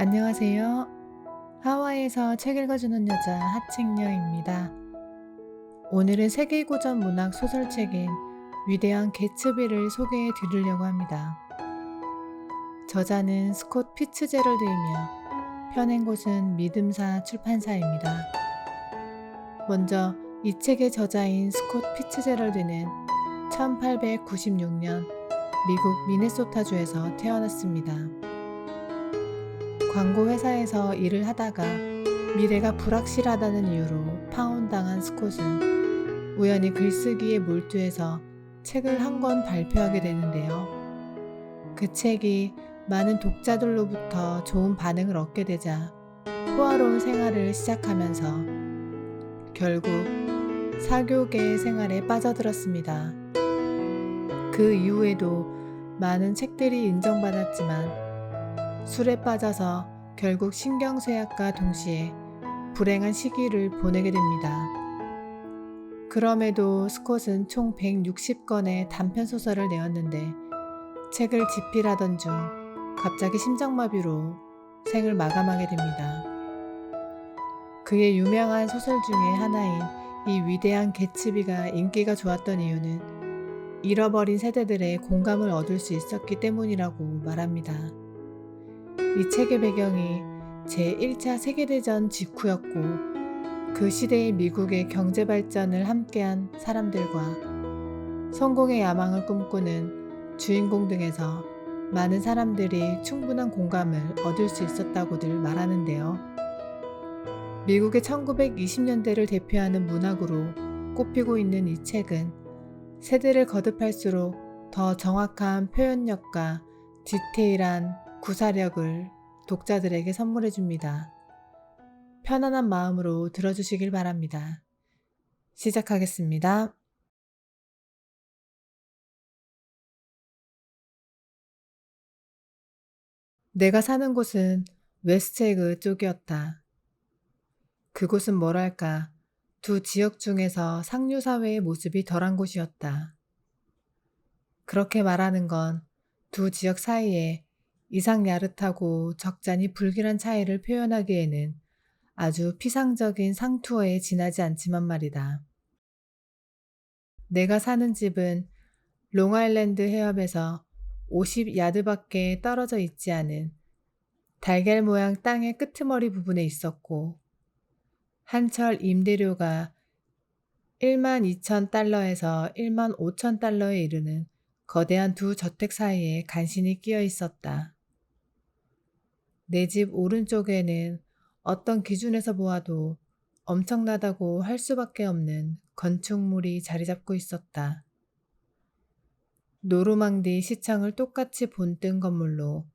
안녕하세요. 하와이에서 책 읽어주는 여자 하칭녀입니다. 오늘은 세계고전 문학 소설책인 위대한 개츠비를 소개해 드리려고 합니다. 저자는 스콧 피츠제럴드이며 펴낸 곳은 믿음사 출판사입니다. 먼저 이 책의 저자인 스콧 피츠제럴드는 1896년 미국 미네소타주에서 태어났습니다. 광고 회사에서 일을 하다가 미래가 불확실하다는 이유로 파혼당한 스콧은 우연히 글쓰기에 몰두해서 책을 한 권 발표하게 되는데요. 그 책이 많은 독자들로부터 좋은 반응을 얻게 되자 호화로운 생활을 시작하면서 결국 사교계 생활에 빠져들었습니다. 그 이후에도 많은 책들이 인정받았지만 술에 빠져서 결국 신경쇠약과 동시에 불행한 시기를 보내게 됩니다. 그럼에도 스콧은 총 160권의 단편소설을 내었는데 책을 집필하던 중 갑자기 심장마비로 생을 마감하게 됩니다. 그의 유명한 소설 중에 하나인 이 위대한 개츠비가 인기가 좋았던 이유는 잃어버린 세대들의 공감을 얻을 수 있었기 때문이라고 말합니다. 이 책의 배경이 제1차 세계대전 직후였고 그 시대의 미국의 경제 발전을 함께한 사람들과 성공의 야망을 꿈꾸는 주인공 등에서 많은 사람들이 충분한 공감을 얻을 수 있었다고들 말하는데요. 미국의 1920년대를 대표하는 문학으로 꼽히고 있는 이 책은 세대를 거듭할수록 더 정확한 표현력과 디테일한 구사력을 독자들에게 선물해 줍니다. 편안한 마음으로 들어주시길 바랍니다. 시작하겠습니다. 내가 사는 곳은 웨스트에그 쪽이었다. 그곳은 뭐랄까, 두 지역 중에서 상류사회의 모습이 덜한 곳이었다. 그렇게 말하는 건 두 지역 사이에 이상 야릇하고 적잖이 불길한 차이를 표현하기에는 아주 피상적인 상투어에 지나지 않지만 말이다. 내가 사는 집은 롱아일랜드 해협에서 50야드밖에 떨어져 있지 않은 달걀 모양 땅의 끄트머리 부분에 있었고 한철 임대료가 12,000달러에서 15,000달러에 이르는 거대한 두 저택 사이에 간신히 끼어 있었다. 내 집 오른쪽에는 어떤 기준에서 보아도 엄청나다고 할 수밖에 없는 건축물이 자리 잡고 있었다. 노르망디 시청을 똑같이 본뜬 건물로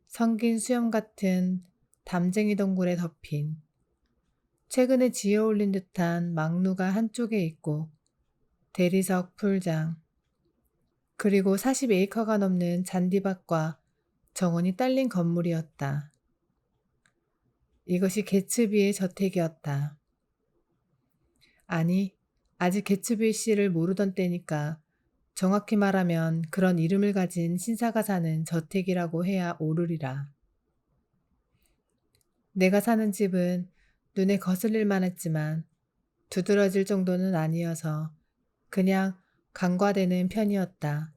성긴 수염 같은 담쟁이 덩굴에 덮인 최근에 지어 올린 듯한 막루가 한쪽에 있고 대리석 풀장 그리고 40에이커가 넘는 잔디밭과 정원이 딸린 건물이었다. 이것이 개츠비의 저택이었다. 아니, 아직 개츠비 씨를 모르던 때니까 정확히 말하면 그런 이름을 가진 신사가 사는 저택이라고 해야 옳으리라. 내가 사는 집은 눈에 거슬릴 만했지만 두드러질 정도는 아니어서 그냥 간과되는 편이었다.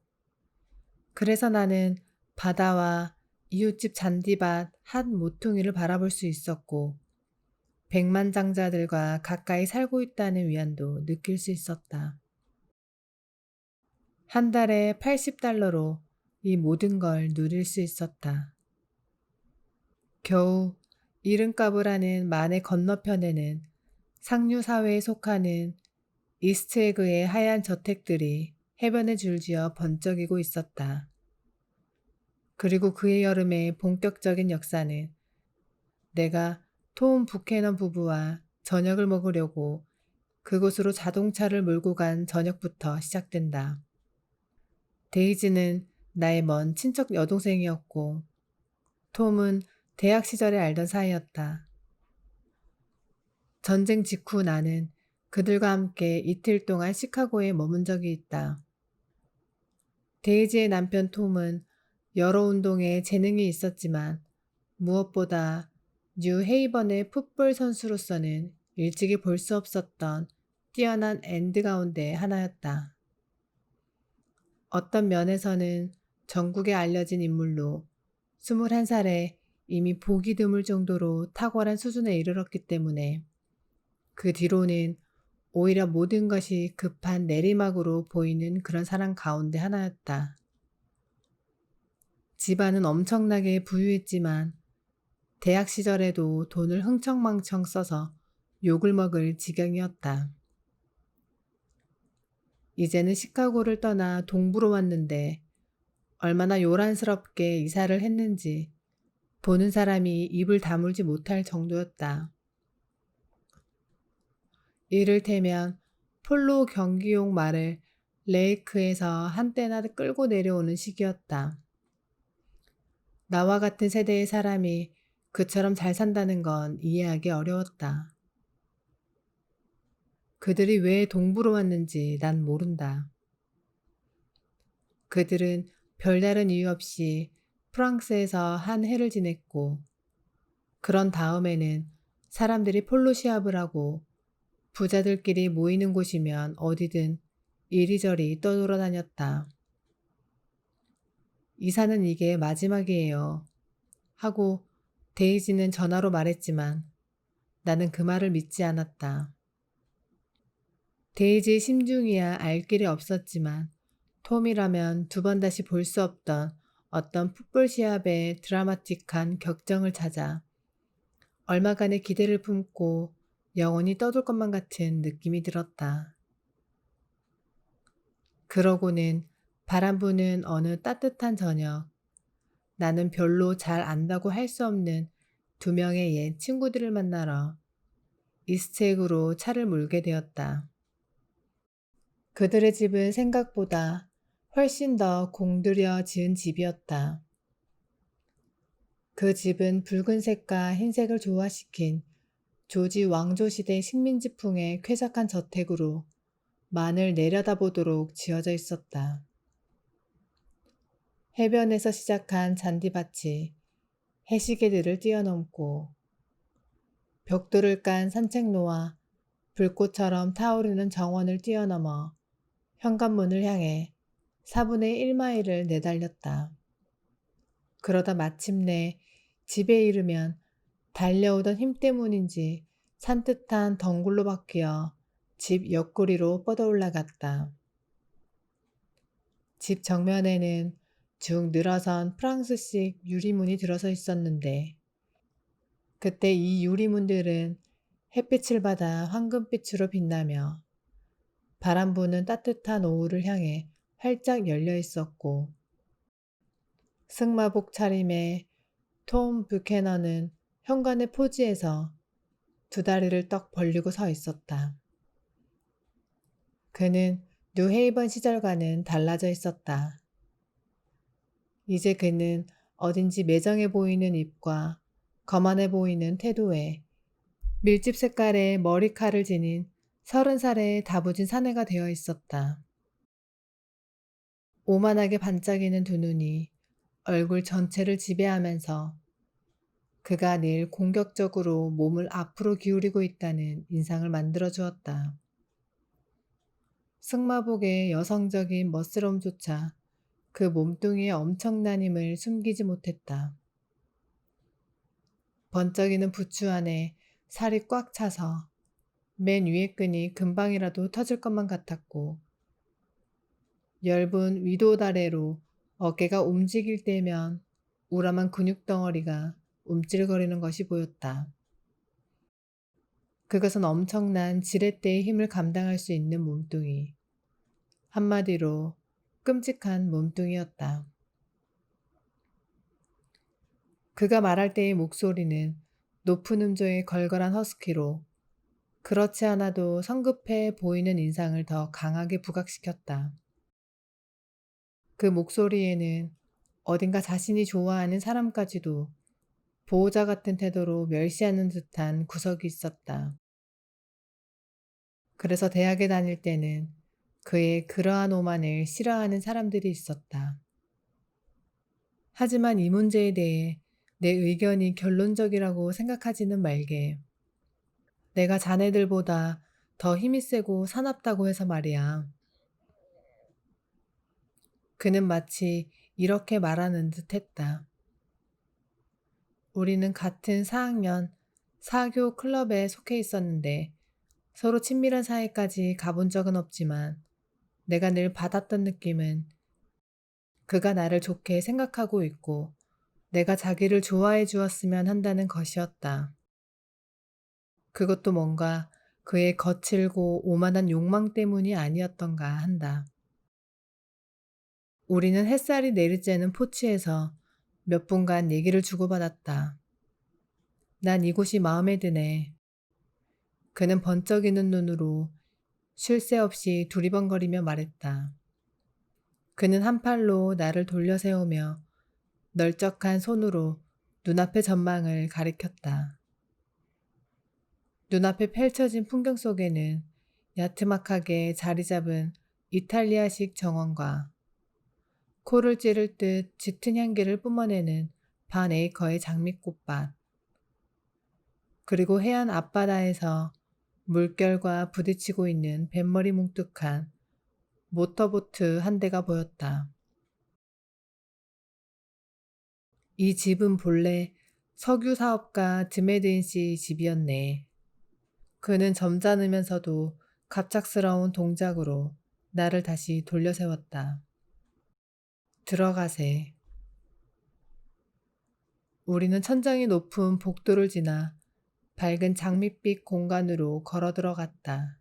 그래서 나는 바다와 이웃집 잔디밭 한 모퉁이를 바라볼 수 있었고 백만장자들과 가까이 살고 있다는 위안도 느낄 수 있었다. 한 달에 80달러로 이 모든 걸 누릴 수 있었다. 겨우 이른값을 하는 만의 건너편에는 상류 사회에 속하는 이스트에그의 하얀 저택들이 해변에 줄지어 번쩍이고 있었다. 그리고 그의 여름의 본격적인 역사는 내가 톰 부캐넌 부부와 저녁을 먹으려고 그곳으로 자동차를 몰고 간 저녁부터 시작된다. 데이지는 나의 먼 친척 여동생이었고 톰은 대학 시절에 알던 사이였다. 전쟁 직후 나는 그들과 함께 이틀 동안 시카고에 머문 적이 있다. 데이지의 남편 톰은 여러 운동에 재능이 있었지만 무엇보다 뉴 헤이번의 풋볼 선수로서는 일찍이 볼 수 없었던 뛰어난 엔드 가운데 하나였다. 어떤 면에서는 전국에 알려진 인물로 21살에 이미 보기 드물 정도로 탁월한 수준에 이르렀기 때문에 그 뒤로는 오히려 모든 것이 급한 내리막으로 보이는 그런 사람 가운데 하나였다. 집안은 엄청나게 부유했지만 대학 시절에도 돈을 흥청망청 써서 욕을 먹을 지경이었다. 이제는 시카고를 떠나 동부로 왔는데 얼마나 요란스럽게 이사를 했는지 보는 사람이 입을 다물지 못할 정도였다. 이를테면 폴로 경기용 말을 레이크에서 한때나 끌고 내려오는 시기였다. 나와 같은 세대의 사람이 그처럼 잘 산다는 건 이해하기 어려웠다. 그들이 왜 동부로 왔는지 난 모른다. 그들은 별다른 이유 없이 프랑스에서 한 해를 지냈고 그런 다음에는 사람들이 폴로 시합을 하고 부자들끼리 모이는 곳이면 어디든 이리저리 떠돌아다녔다. 이사는 이게 마지막이에요. 하고 데이지는 전화로 말했지만 나는 그 말을 믿지 않았다. 데이지의 심중이야 알 길이 없었지만 톰이라면 두 번 다시 볼 수 없던 어떤 풋볼 시합의 드라마틱한 격정을 찾아 얼마간의 기대를 품고 영원히 떠돌 것만 같은 느낌이 들었다. 그러고는 바람 부는 어느 따뜻한 저녁, 나는 별로 잘 안다고 할 수 없는 두 명의 옛 친구들을 만나러 이스트에그로 차를 몰게 되었다. 그들의 집은 생각보다 훨씬 더 공들여 지은 집이었다. 그 집은 붉은색과 흰색을 조화시킨 조지 왕조 시대 식민지풍의 쾌적한 저택으로 만을 내려다보도록 지어져 있었다. 해변에서 시작한 잔디밭이 해시계들을 뛰어넘고 벽돌을 깐 산책로와 불꽃처럼 타오르는 정원을 뛰어넘어 현관문을 향해 4분의 1마일을 내달렸다. 그러다 마침내 집에 이르면 달려오던 힘 때문인지 산뜻한 덩굴로 바뀌어 집 옆구리로 뻗어올라갔다. 집 정면에는 쭉 늘어선 프랑스식 유리문이 들어서 있었는데 그때 이 유리문들은 햇빛을 받아 황금빛으로 빛나며 바람 부는 따뜻한 오후를 향해 활짝 열려 있었고 승마복 차림의 톰 뷰캐넌은 현관의 포지에서 두 다리를 떡 벌리고 서 있었다. 그는 뉴헤이번 시절과는 달라져 있었다. 이제 그는 어딘지 매정해 보이는 입과 거만해 보이는 태도에 밀집 색깔의 머리칼을 지닌 30살의 다부진 사내가 되어 있었다. 오만하게 반짝이는 두 눈이 얼굴 전체를 지배하면서 그가 늘 공격적으로 몸을 앞으로 기울이고 있다는 인상을 만들어 주었다. 승마복의 여성적인 멋스러움조차 그 몸뚱이의 엄청난 힘을 숨기지 못했다. 번쩍이는 부츠 안에 살이 꽉 차서 맨 위에 끈이 금방이라도 터질 것만 같았고 엷은 위도다래로 어깨가 움직일 때면 우람한 근육덩어리가 움찔거리는 것이 보였다. 그것은 엄청난 지렛대의 힘을 감당할 수 있는 몸뚱이. 한마디로 끔찍한 몸뚱이였다. 그가 말할 때의 목소리는 높은 음조의 걸걸한 허스키로 그렇지 않아도 성급해 보이는 인상을 더 강하게 부각시켰다. 그 목소리에는 어딘가 자신이 좋아하는 사람까지도 보호자 같은 태도로 멸시하는 듯한 구석이 있었다. 그래서 대학에 다닐 때는 그의 그러한 오만을 싫어하는 사람들이 있었다. 하지만 이 문제에 대해 내 의견이 결론적이라고 생각하지는 말게. 내가 자네들보다 더 힘이 세고 사납다고 해서 말이야. 그는 마치 이렇게 말하는 듯 했다. 우리는 같은 4학년 사교 클럽에 속해 있었는데 서로 친밀한 사이까지 가본 적은 없지만 내가 늘 받았던 느낌은 그가 나를 좋게 생각하고 있고 내가 자기를 좋아해 주었으면 한다는 것이었다. 그것도 뭔가 그의 거칠고 오만한 욕망 때문이 아니었던가 한다. 우리는 햇살이 내리쬐는 포치에서 몇 분간 얘기를 주고받았다. 난 이곳이 마음에 드네. 그는 번쩍이는 눈으로 쉴 새 없이 두리번거리며 말했다. 그는 한 팔로 나를 돌려 세우며 널쩍한 손으로 눈앞의 전망을 가리켰다. 눈앞에 펼쳐진 풍경 속에는 야트막하게 자리 잡은 이탈리아식 정원과 코를 찌를 듯 짙은 향기를 뿜어내는 반 에이커의 장미꽃밭, 그리고 해안 앞바다에서 물결과 부딪히고 있는 뱃머리 뭉툭한 모터보트 한 대가 보였다. 이 집은 본래 석유 사업가 드메드인 씨 집이었네. 그는 점잖으면서도 갑작스러운 동작으로 나를 다시 돌려 세웠다. 들어가세. 우리는 천장이 높은 복도를 지나 밝은 장밋빛 공간으로 걸어 들어갔다.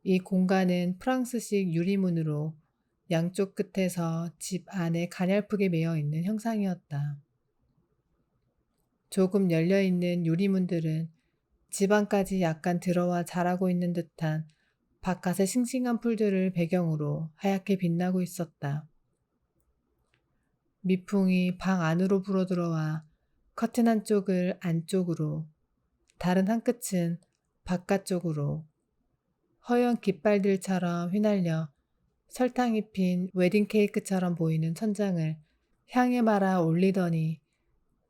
이 공간은 프랑스식 유리문으로 양쪽 끝에서 집 안에 가냘프게 매여 있는 형상이었다. 조금 열려 있는 유리문들은 집 안까지 약간 들어와 자라고 있는 듯한 바깥의 싱싱한 풀들을 배경으로 하얗게 빛나고 있었다. 미풍이 방 안으로 불어들어와 커튼 한쪽을 안쪽으로, 다른 한 끝은 바깥쪽으로 허연 깃발들처럼 휘날려 설탕이 핀 웨딩 케이크처럼 보이는 천장을 향에 말아 올리더니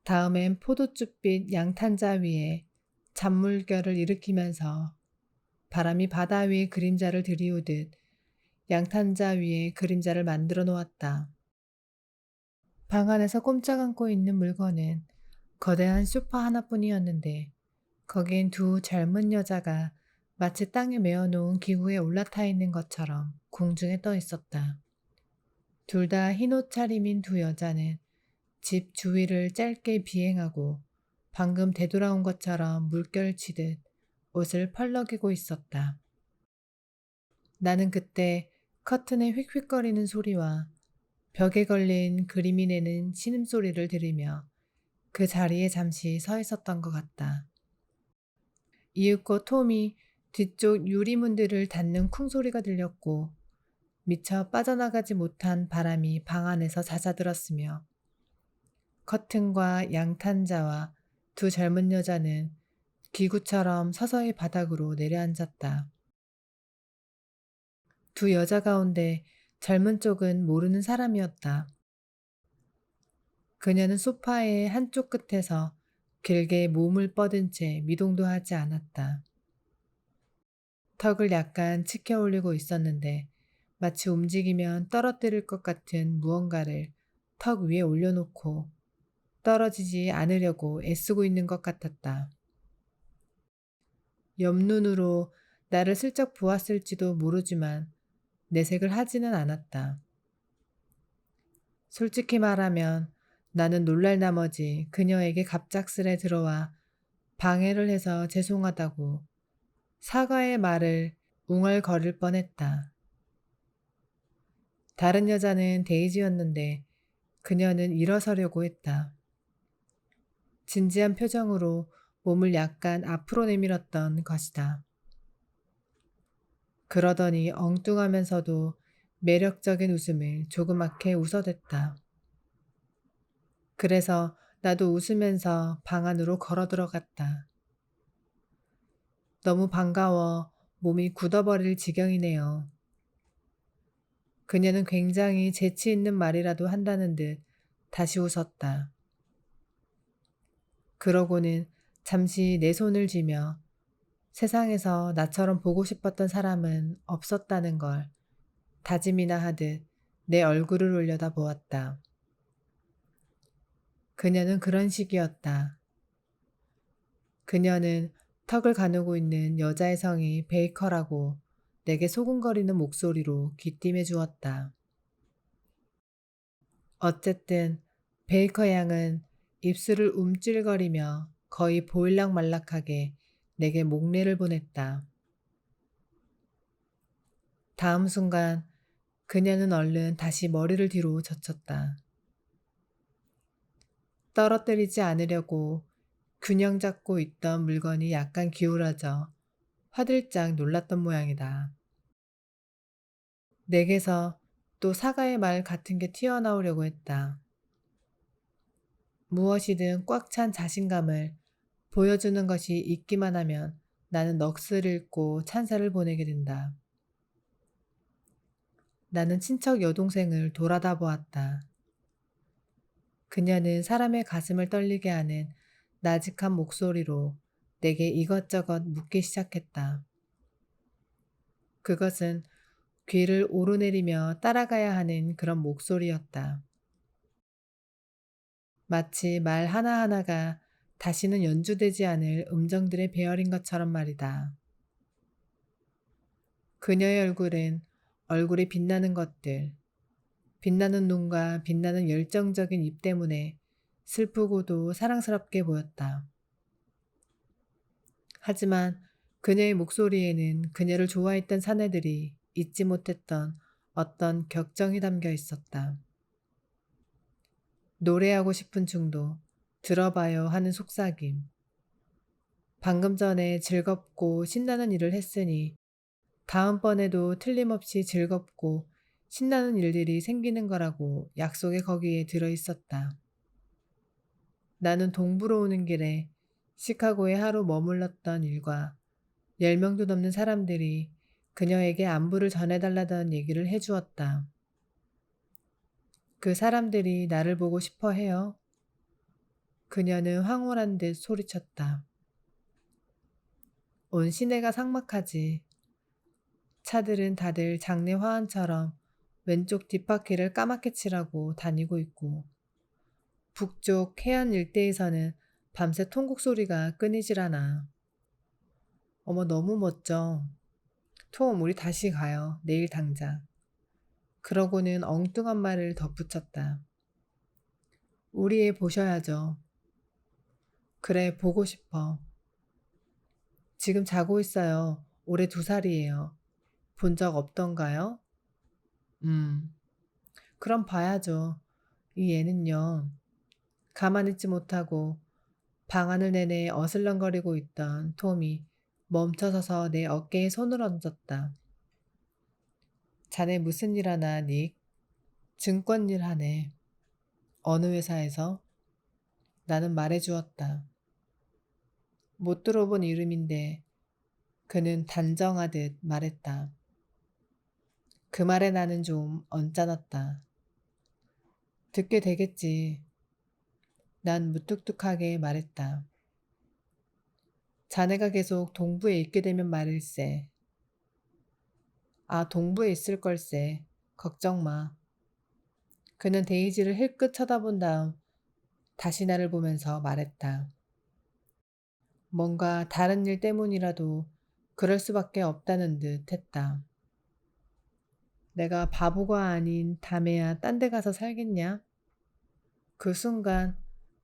다음엔 포도주빛 양탄자 위에 잔물결을 일으키면서 바람이 바다 위에 그림자를 들이우듯 양탄자 위에 그림자를 만들어 놓았다. 방 안에서 꼼짝 않고 있는 물건은 거대한 소파 하나뿐이었는데 거기엔 두 젊은 여자가 마치 땅에 메어놓은 기구에 올라타 있는 것처럼 공중에 떠 있었다. 둘 다 흰옷 차림인 두 여자는 집 주위를 짧게 비행하고 방금 되돌아온 것처럼 물결치듯 옷을 펄럭이고 있었다. 나는 그때 커튼의 휙휙거리는 소리와 벽에 걸린 그림이 내는 신음소리를 들으며 그 자리에 잠시 서 있었던 것 같다. 이윽고 톰이 뒤쪽 유리문들을 닫는 쿵소리가 들렸고 미처 빠져나가지 못한 바람이 방 안에서 잦아들었으며 커튼과 양탄자와 두 젊은 여자는 기구처럼 서서히 바닥으로 내려앉았다. 두 여자 가운데 젊은 쪽은 모르는 사람이었다. 그녀는 소파의 한쪽 끝에서 길게 몸을 뻗은 채 미동도 하지 않았다. 턱을 약간 치켜 올리고 있었는데 마치 움직이면 떨어뜨릴 것 같은 무언가를 턱 위에 올려놓고 떨어지지 않으려고 애쓰고 있는 것 같았다. 옆눈으로 나를 슬쩍 보았을지도 모르지만 내색을 하지는 않았다. 솔직히 말하면 나는 놀랄 나머지 그녀에게 갑작스레 들어와 방해를 해서 죄송하다고 사과의 말을 웅얼거릴 뻔했다. 다른 여자는 데이지였는데 그녀는 일어서려고 했다. 진지한 표정으로 몸을 약간 앞으로 내밀었던 것이다. 그러더니 엉뚱하면서도 매력적인 웃음을 조그맣게 웃어댔다. 그래서 나도 웃으면서 방 안으로 걸어 들어갔다. 너무 반가워 몸이 굳어버릴 지경이네요. 그녀는 굉장히 재치 있는 말이라도 한다는 듯 다시 웃었다. 그러고는 잠시 내 손을 쥐며 세상에서 나처럼 보고 싶었던 사람은 없었다는 걸 다짐이나 하듯 내 얼굴을 올려다 보았다. 그녀는 그런 식이었다. 그녀는 턱을 가누고 있는 여자의 성이 베이커라고 내게 소곤거리는 목소리로 귀띔해 주었다. 어쨌든 베이커 양은 입술을 움찔거리며 거의 보일락말락하게 내게 목례를 보냈다. 다음 순간 그녀는 얼른 다시 머리를 뒤로 젖혔다. 떨어뜨리지 않으려고 균형 잡고 있던 물건이 약간 기울어져 화들짝 놀랐던 모양이다. 내게서 또 사과의 말 같은 게 튀어나오려고 했다. 무엇이든 꽉 찬 자신감을 보여주는 것이 있기만 하면 나는 넋을 잃고 찬사를 보내게 된다. 나는 친척 여동생을 돌아다 보았다. 그녀는 사람의 가슴을 떨리게 하는 나직한 목소리로 내게 이것저것 묻기 시작했다. 그것은 귀를 오르내리며 따라가야 하는 그런 목소리였다. 마치 말 하나하나가 다시는 연주되지 않을 음정들의 배열인 것처럼 말이다. 그녀의 얼굴은 얼굴에 빛나는 것들, 빛나는 눈과 빛나는 열정적인 입 때문에 슬프고도 사랑스럽게 보였다. 하지만 그녀의 목소리에는 그녀를 좋아했던 사내들이 잊지 못했던 어떤 격정이 담겨 있었다. 노래하고 싶은 중도, 들어봐요 하는 속삭임. 방금 전에 즐겁고 신나는 일을 했으니 다음번에도 틀림없이 즐겁고 신나는 일들이 생기는 거라고 약속이 거기에 들어 있었다. 나는 동부로 오는 길에 시카고에 하루 머물렀던 일과 10명도 넘는 사람들이 그녀에게 안부를 전해달라던 얘기를 해주었다. 그 사람들이 나를 보고 싶어 해요. 그녀는 황홀한 듯 소리쳤다. 온 시내가 삭막하지. 차들은 다들 장례 화환처럼 왼쪽 뒷바퀴를 까맣게 칠하고 다니고 있고 북쪽 해안 일대에서는 밤새 통곡 소리가 끊이질 않아. 어머 너무 멋져. 톰 우리 다시 가요. 내일 당장. 그러고는 엉뚱한 말을 덧붙였다. 우리 애 보셔야죠. 그래 보고 싶어. 지금 자고 있어요. 올해 2살이에요. 본 적 없던가요? 음. 그럼 봐야죠. 이 애는요. 가만 있지 못하고 방안을 내내 어슬렁거리고 있던 톰이 멈춰서서 내 어깨에 손을 얹었다. 자네 무슨 일 하나, 닉? 증권 일 하네. 어느 회사에서? 나는 말해주었다. 못 들어본 이름인데 그는 단정하듯 말했다. 그 말에 나는 좀 언짢았다. 듣게 되겠지. 난 무뚝뚝하게 말했다. 자네가 계속 동부에 있게 되면 말일세. 아, 동부에 있을 걸세. 걱정 마. 그는 데이지를 힐끗 쳐다본 다음 다시 나를 보면서 말했다. 뭔가 다른 일 때문이라도 그럴 수밖에 없다는 듯 했다. 내가 바보가 아닌 다메야 딴 데 가서 살겠냐? 그 순간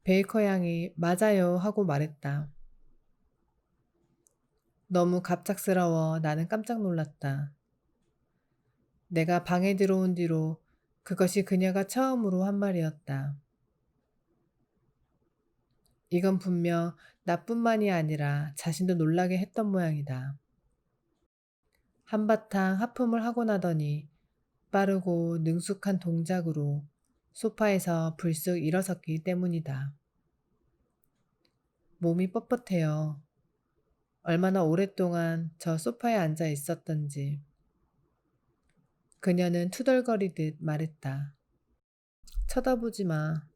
베이커 양이 맞아요 하고 말했다. 너무 갑작스러워 나는 깜짝 놀랐다. 내가 방에 들어온 뒤로 그것이 그녀가 처음으로 한 말이었다. 이건 분명 나뿐만이 아니라 자신도 놀라게 했던 모양이다. 한바탕 하품을 하고 나더니 빠르고 능숙한 동작으로 소파에서 불쑥 일어섰기 때문이다. 몸이 뻣뻣해요. 얼마나 오랫동안 저 소파에 앉아 있었던지. 그녀는 투덜거리듯 말했다. 쳐다보지 마.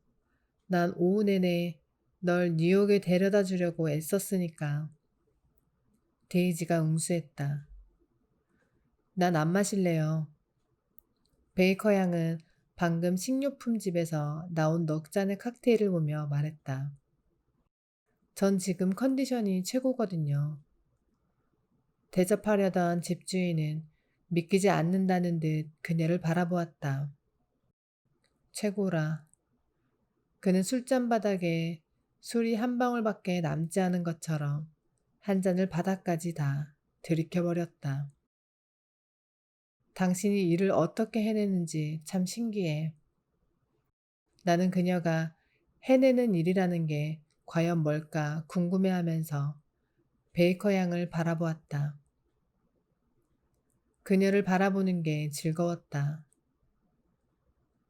난 오후 내내 널 뉴욕에 데려다 주려고 애썼으니까. 데이지가 응수했다. 난 안 마실래요. 베이커 양은 방금 식료품 집에서 나온 넉 잔의 칵테일을 보며 말했다. 전 지금 컨디션이 최고거든요. 대접하려던 집주인은 믿기지 않는다는 듯 그녀를 바라보았다. 최고라. 그는 술잔 바닥에 술이 한 방울밖에 남지 않은 것처럼 한 잔을 바닥까지 다 들이켜버렸다. 당신이 일을 어떻게 해내는지 참 신기해. 나는 그녀가 해내는 일이라는 게 과연 뭘까 궁금해하면서 베이커 양을 바라보았다. 그녀를 바라보는 게 즐거웠다.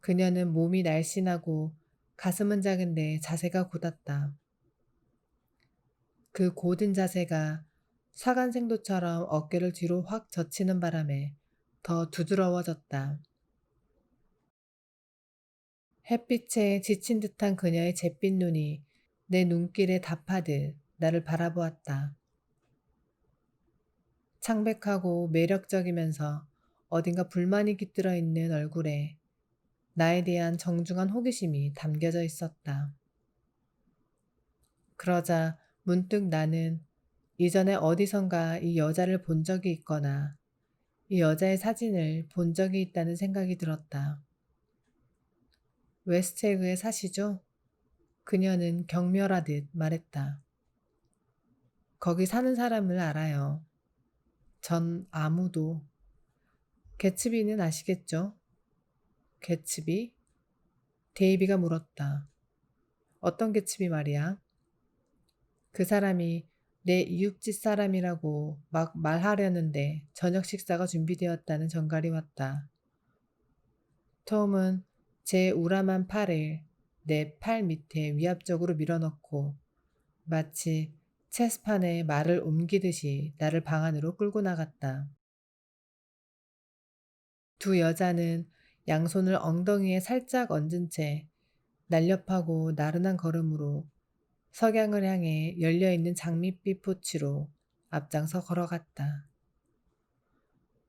그녀는 몸이 날씬하고 가슴은 작은데 자세가 곧았다. 그 곧은 자세가 사간생도처럼 어깨를 뒤로 확 젖히는 바람에 더 두드러워졌다. 햇빛에 지친 듯한 그녀의 잿빛 눈이 내 눈길에 답하듯 나를 바라보았다. 창백하고 매력적이면서 어딘가 불만이 깃들어 있는 얼굴에 나에 대한 정중한 호기심이 담겨져 있었다. 그러자 문득 나는 이전에 어디선가 이 여자를 본 적이 있거나 이 여자의 사진을 본 적이 있다는 생각이 들었다. 웨스트에그에 사시죠? 그녀는 경멸하듯 말했다. 거기 사는 사람을 알아요. 전 아무도. 개츠비는 아시겠죠? 개츠비? 데이비가 물었다. 어떤 개츠비 말이야? 그 사람이 내 이웃집 사람이라고 막 말하려는데 저녁 식사가 준비되었다는 전갈이 왔다. 톰은 제 우람한 팔을 내 팔 밑에 위압적으로 밀어넣고 마치 체스판에 말을 옮기듯이 나를 방 안으로 끌고 나갔다. 두 여자는 양손을 엉덩이에 살짝 얹은 채 날렵하고 나른한 걸음으로 석양을 향해 열려있는 장밋빛 포치로 앞장서 걸어갔다.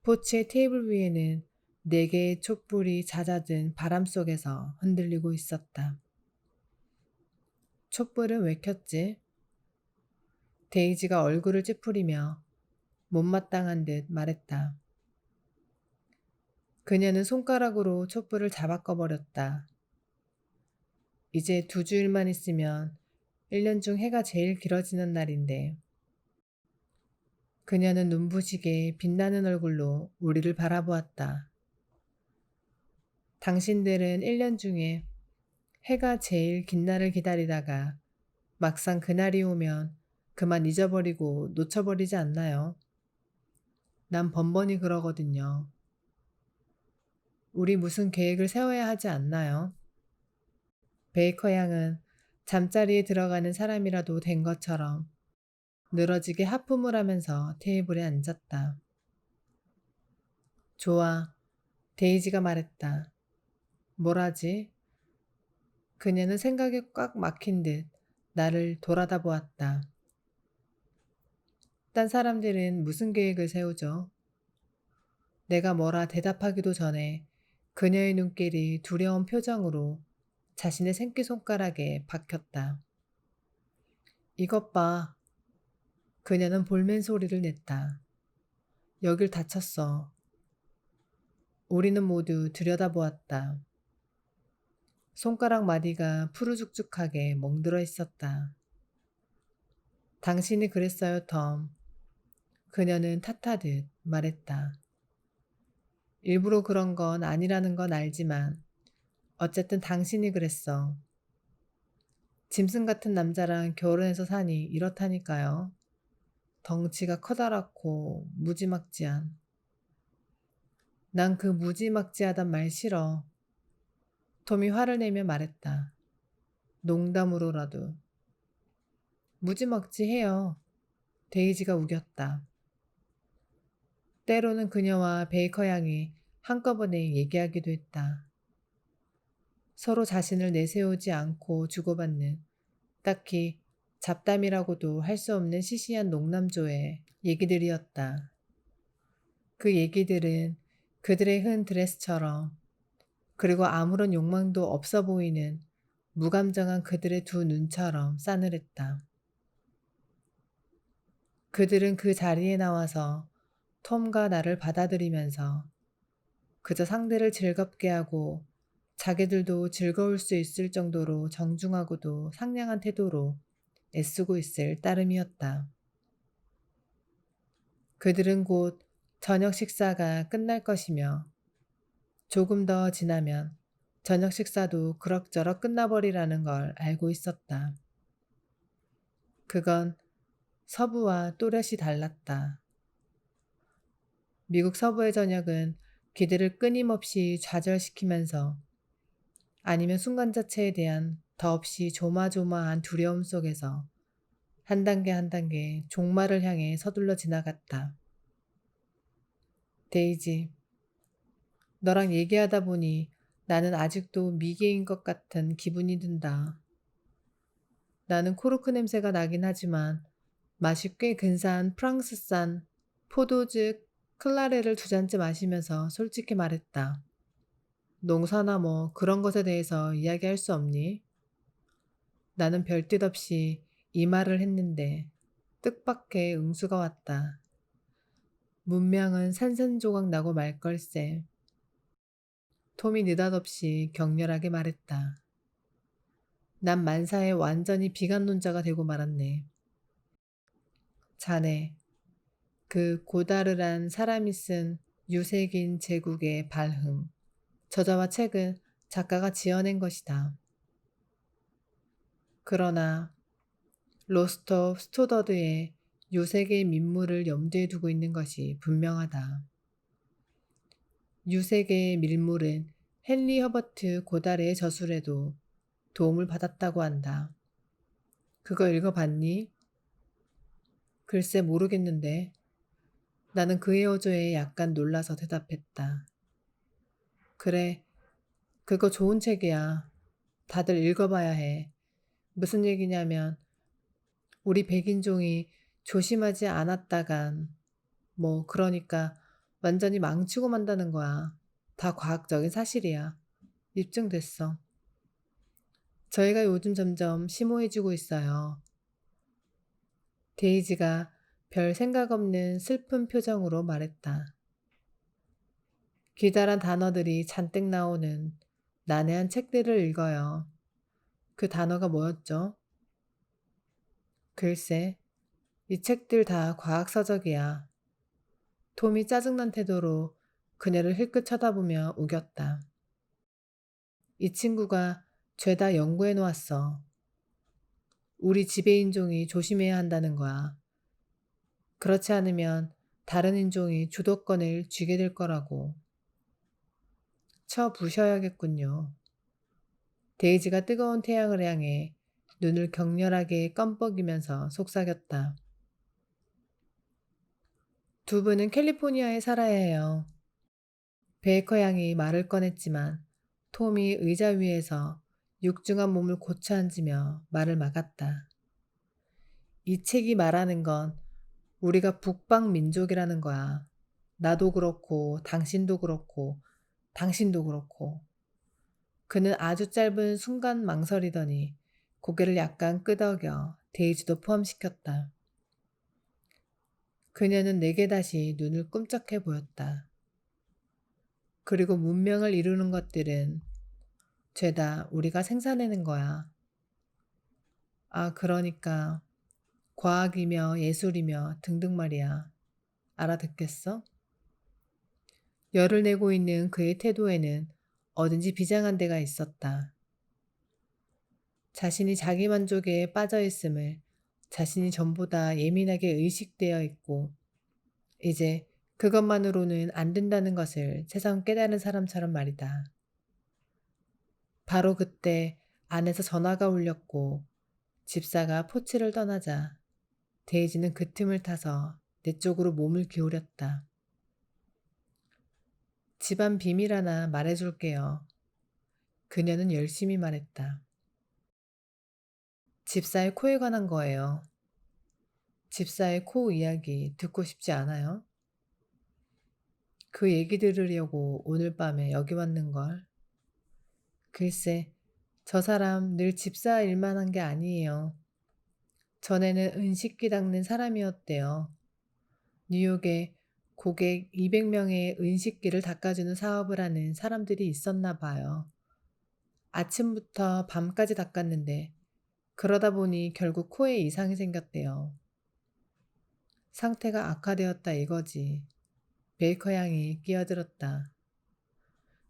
포치의 테이블 위에는 네 개의 촛불이 잦아든 바람 속에서 흔들리고 있었다. 촛불은 왜 켰지? 데이지가 얼굴을 찌푸리며 못마땅한 듯 말했다. 그녀는 손가락으로 촛불을 잡아 꺼버렸다. 이제 2주일만 있으면 1년 중 해가 제일 길어지는 날인데. 그녀는 눈부시게 빛나는 얼굴로 우리를 바라보았다. 당신들은 1년 중에 해가 제일 긴 날을 기다리다가 막상 그날이 오면 그만 잊어버리고 놓쳐버리지 않나요? 난 번번이 그러거든요. 우리 무슨 계획을 세워야 하지 않나요? 베이커 양은 잠자리에 들어가는 사람이라도 된 것처럼 늘어지게 하품을 하면서 테이블에 앉았다. 좋아, 데이지가 말했다. 뭘 하지? 그녀는 생각에 꽉 막힌 듯 나를 돌아다 보았다. 딴 사람들은 무슨 계획을 세우죠? 내가 뭐라 대답하기도 전에 그녀의 눈길이 두려운 표정으로 자신의 새끼손가락에 박혔다. 이것 봐. 그녀는 볼멘 소리를 냈다. 여길 다쳤어. 우리는 모두 들여다보았다. 손가락 마디가 푸르죽죽하게 멍들어 있었다. 당신이 그랬어요, 톰. 그녀는 탓하듯 말했다. 일부러 그런 건 아니라는 건 알지만 어쨌든 당신이 그랬어. 짐승 같은 남자랑 결혼해서 사니 이렇다니까요. 덩치가 커다랗고 무지막지한. 난 그 무지막지하단 말 싫어. 톰이 화를 내며 말했다. 농담으로라도. 무지막지해요. 데이지가 우겼다. 때로는 그녀와 베이커 양이 한꺼번에 얘기하기도 했다. 서로 자신을 내세우지 않고 주고받는 딱히 잡담이라고도 할 수 없는 시시한 농남조의 얘기들이었다. 그 얘기들은 그들의 흔 드레스처럼, 그리고 아무런 욕망도 없어 보이는 무감정한 그들의 두 눈처럼 싸늘했다. 그들은 그 자리에 나와서 톰과 나를 받아들이면서 그저 상대를 즐겁게 하고 자기들도 즐거울 수 있을 정도로 정중하고도 상냥한 태도로 애쓰고 있을 따름이었다. 그들은 곧 저녁 식사가 끝날 것이며 조금 더 지나면 저녁 식사도 그럭저럭 끝나버리라는 걸 알고 있었다. 그건 서부와 또렷이 달랐다. 미국 서부의 저녁은 기대를 끊임없이 좌절시키면서 아니면 순간 자체에 대한 더없이 조마조마한 두려움 속에서 한 단계 한 단계 종말을 향해 서둘러 지나갔다. 데이지, 너랑 얘기하다 보니 나는 아직도 미개인 것 같은 기분이 든다. 나는 코르크 냄새가 나긴 하지만 맛이 꽤 근사한 프랑스산 포도즙 클라레를 두 잔째 마시면서 솔직히 말했다. 농사나 뭐 그런 것에 대해서 이야기할 수 없니? 나는 별뜻 없이 이 말을 했는데 뜻밖의 응수가 왔다. 문명은 산산조각 나고 말 걸세. 톰이 느닷없이 격렬하게 말했다. 난 만사에 완전히 비관론자가 되고 말았네. 자네, 그 고다르란 사람이 쓴 유색인 제국의 발흥. 저자와 책은 작가가 지어낸 것이다. 그러나 로스톱 스토더드의 유색의 민물을 염두에 두고 있는 것이 분명하다. 유색의 밀물은 헨리 허버트 고다르의 저술에도 도움을 받았다고 한다. 그거 읽어봤니? 글쎄 모르겠는데. 나는 그의 어조에 약간 놀라서 대답했다. 그래, 그거 좋은 책이야. 다들 읽어봐야 해. 무슨 얘기냐면 우리 백인종이 조심하지 않았다간 그러니까 완전히 망치고 만다는 거야. 다 과학적인 사실이야. 입증됐어. 저희가 요즘 점점 심오해지고 있어요. 데이지가 별 생각 없는 슬픈 표정으로 말했다. 기다란 단어들이 잔뜩 나오는 난해한 책들을 읽어요. 그 단어가 뭐였죠? 글쎄, 이 책들 다 과학서적이야. 톰이 짜증난 태도로 그녀를 힐끗 쳐다보며 우겼다. 이 친구가 죄다 연구해 놓았어. 우리 지배인종이 조심해야 한다는 거야. 그렇지 않으면 다른 인종이 주도권을 쥐게 될 거라고. 쳐 부셔야겠군요. 데이지가 뜨거운 태양을 향해 눈을 격렬하게 껌뻑이면서 속삭였다. 두 분은 캘리포니아에 살아야 해요. 베이커 양이 말을 꺼냈지만 톰이 의자 위에서 육중한 몸을 고쳐 앉으며 말을 막았다. 이 책이 말하는 건 우리가 북방 민족이라는 거야. 나도 그렇고 당신도 그렇고 당신도 그렇고. 그는 아주 짧은 순간 망설이더니 고개를 약간 끄덕여 데이지도 포함시켰다. 그녀는 내게 다시 눈을 꿈쩍해 보였다. 그리고 문명을 이루는 것들은 죄다 우리가 생산해낸 거야. 아, 그러니까 과학이며 예술이며 등등 말이야. 알아듣겠어? 열을 내고 있는 그의 태도에는 어딘지 비장한 데가 있었다. 자신이 자기 만족에 빠져 있음을 자신이 전보다 예민하게 의식되어 있고 이제 그것만으로는 안 된다는 것을 새삼 깨달은 사람처럼 말이다. 바로 그때 안에서 전화가 울렸고 집사가 포치를 떠나자 데이지는 그 틈을 타서 내 쪽으로 몸을 기울였다. 집안 비밀 하나 말해줄게요. 그녀는 열심히 말했다. 집사의 코에 관한 거예요. 집사의 코 이야기 듣고 싶지 않아요? 그 얘기 들으려고 오늘 밤에 여기 왔는걸. 글쎄, 저 사람 늘 집사 일만 한 게 아니에요. 전에는 은식기 닦는 사람이었대요. 뉴욕에 고객 200명의 은식기를 닦아주는 사업을 하는 사람들이 있었나 봐요. 아침부터 밤까지 닦았는데 그러다 보니 결국 코에 이상이 생겼대요. 상태가 악화되었다 이거지. 베이커 양이 끼어들었다.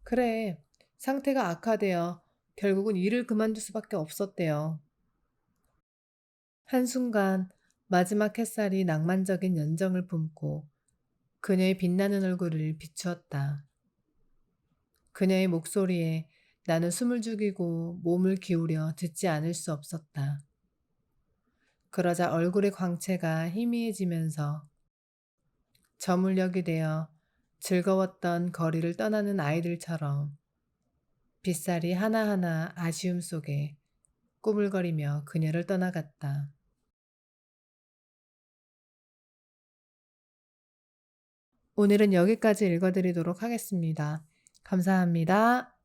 그래, 상태가 악화되어 결국은 일을 그만둘 수밖에 없었대요. 한순간 마지막 햇살이 낭만적인 연정을 품고 그녀의 빛나는 얼굴을 비추었다. 그녀의 목소리에 나는 숨을 죽이고 몸을 기울여 듣지 않을 수 없었다. 그러자 얼굴의 광채가 희미해지면서 저물녘이 되어 즐거웠던 거리를 떠나는 아이들처럼 빗살이 하나하나 아쉬움 속에 꾸물거리며 그녀를 떠나갔다. 오늘은 여기까지 읽어드리도록 하겠습니다. 감사합니다.